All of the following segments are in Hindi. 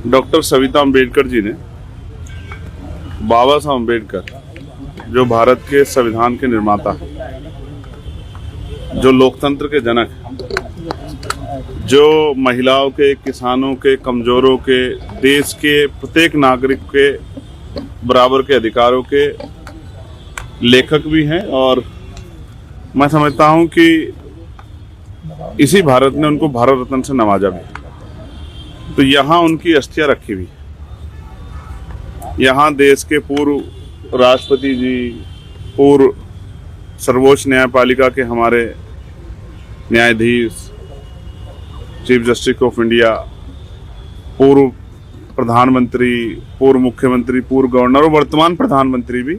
डॉक्टर सविता अम्बेडकर जी ने, बाबा साहब अम्बेडकर जो भारत के संविधान के निर्माता, जो लोकतंत्र के जनक, जो महिलाओं के, किसानों के, कमजोरों के, देश के प्रत्येक नागरिक के बराबर के अधिकारों के लेखक भी हैं। और मैं समझता हूं कि इसी भारत ने उनको भारत रत्न से नवाजा भी। तो यहाँ उनकी अस्थियां रखी हुई, यहाँ देश के पूर्व राष्ट्रपति जी, पूर्व सर्वोच्च न्यायपालिका के हमारे न्यायाधीश, चीफ जस्टिस ऑफ इंडिया, पूर्व प्रधानमंत्री, पूर्व मुख्यमंत्री, पूर्व गवर्नर और वर्तमान प्रधानमंत्री भी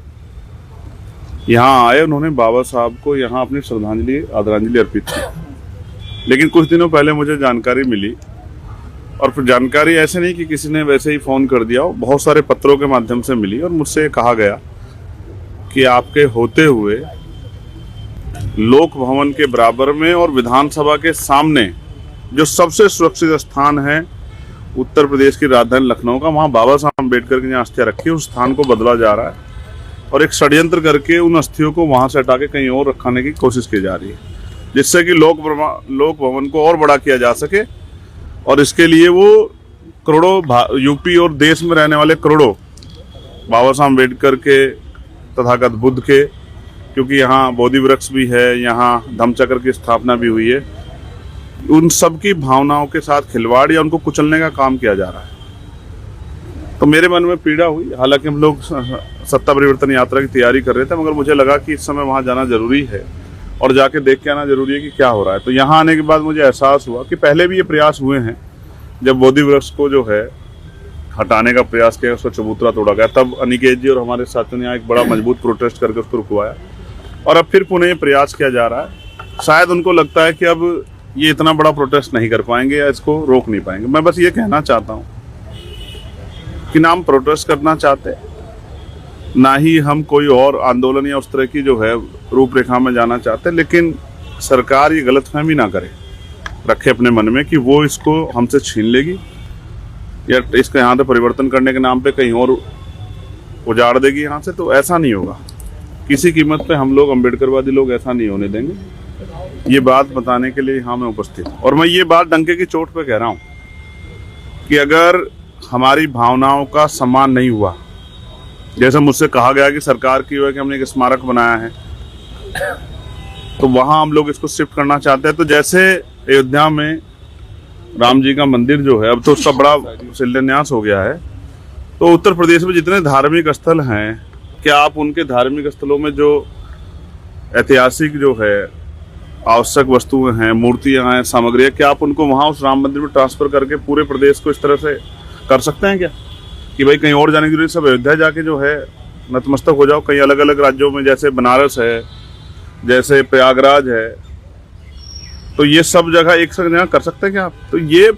यहाँ आए। उन्होंने बाबा साहब को यहाँ अपनी श्रद्धांजलि, आदरांजलि अर्पित की। लेकिन कुछ दिनों पहले मुझे जानकारी मिली, और फिर जानकारी ऐसे नहीं कि किसी ने वैसे ही फ़ोन कर दिया, बहुत सारे पत्रों के माध्यम से मिली, और मुझसे कहा गया कि आपके होते हुए लोक भवन के बराबर में और विधानसभा के सामने जो सबसे सुरक्षित स्थान है उत्तर प्रदेश की राजधानी लखनऊ का, वहाँ बाबा साहब अम्बेडकर की जहाँ अस्थियां रखी है, उस स्थान को बदला जा रहा है और एक षड्यंत्र करके उन अस्थियों को वहाँ से हटा के कहीं और रखने की कोशिश की जा रही है, जिससे कि लोक भवन को और बड़ा किया जा सके। और इसके लिए वो करोड़ों यूपी और देश में रहने वाले करोड़ों बाबा साहब अम्बेडकर के, तथागत बुद्ध के, क्योंकि यहाँ बोधि वृक्ष भी है, यहाँ धम्मचक्र की स्थापना भी हुई है, उन सब की भावनाओं के साथ खिलवाड़ या उनको कुचलने का काम किया जा रहा है। तो मेरे मन में पीड़ा हुई। हालांकि हम लोग सत्ता परिवर्तन यात्रा की तैयारी कर रहे थे, मगर मुझे लगा कि इस समय वहाँ जाना जरूरी है और जाके देख के आना जरूरी है कि क्या हो रहा है। तो यहाँ आने के बाद मुझे एहसास हुआ कि पहले भी ये प्रयास हुए हैं। जब बोधि वृक्ष को जो है हटाने का प्रयास किया, उसका चबूतरा तोड़ा गया, तब अनिकेत जी और हमारे साथियों ने यहाँ एक बड़ा मजबूत प्रोटेस्ट करके उसको रुकवाया, और अब फिर पुनः प्रयास किया जा रहा है। शायद उनको लगता है कि अब ये इतना बड़ा प्रोटेस्ट नहीं कर पाएंगे या इसको रोक नहीं पाएंगे। मैं बस ये कहना चाहता हूँ कि ना हम प्रोटेस्ट करना चाहते, ना ही हम कोई और आंदोलन या उस तरह की जो है रूपरेखा में जाना चाहते, लेकिन सरकार ये गलतफहमी ना करे, रखे अपने मन में कि वो इसको हमसे छीन लेगी या इसका यहाँ से परिवर्तन करने के नाम पे कहीं और उजाड़ देगी यहाँ से। तो ऐसा नहीं होगा, किसी कीमत पे हम लोग अम्बेडकरवादी लोग ऐसा नहीं होने देंगे। ये बात बताने के लिए यहाँ मैं उपस्थित हूँ, और मैं ये बात डंके की चोट पे कह रहा हूँ कि अगर हमारी भावनाओं का सम्मान नहीं हुआ, जैसे मुझसे कहा गया कि सरकार की वजह कि हमने एक स्मारक बनाया है तो वहाँ हम लोग इसको शिफ्ट करना चाहते हैं। तो जैसे अयोध्या में राम जी का मंदिर जो है, अब तो उसका बड़ा शिलान्यास हो गया है, तो उत्तर प्रदेश में जितने धार्मिक स्थल हैं, क्या आप उनके धार्मिक स्थलों में जो ऐतिहासिक जो है आवश्यक वस्तुएं हैं, मूर्तियां हैं, सामग्रियां, क्या आप उनको वहाँ उस राम मंदिर में ट्रांसफर करके पूरे प्रदेश को इस तरह से कर सकते हैं क्या कि भाई कहीं और जाने की जरूरत, सब अयोध्या जाके जो है नतमस्तक हो जाओ। कई अलग अलग राज्यों में, जैसे बनारस है, जैसे प्रयागराज है, तो ये सब जगह एक जगह कर सकते हैं क्या आप? तो ये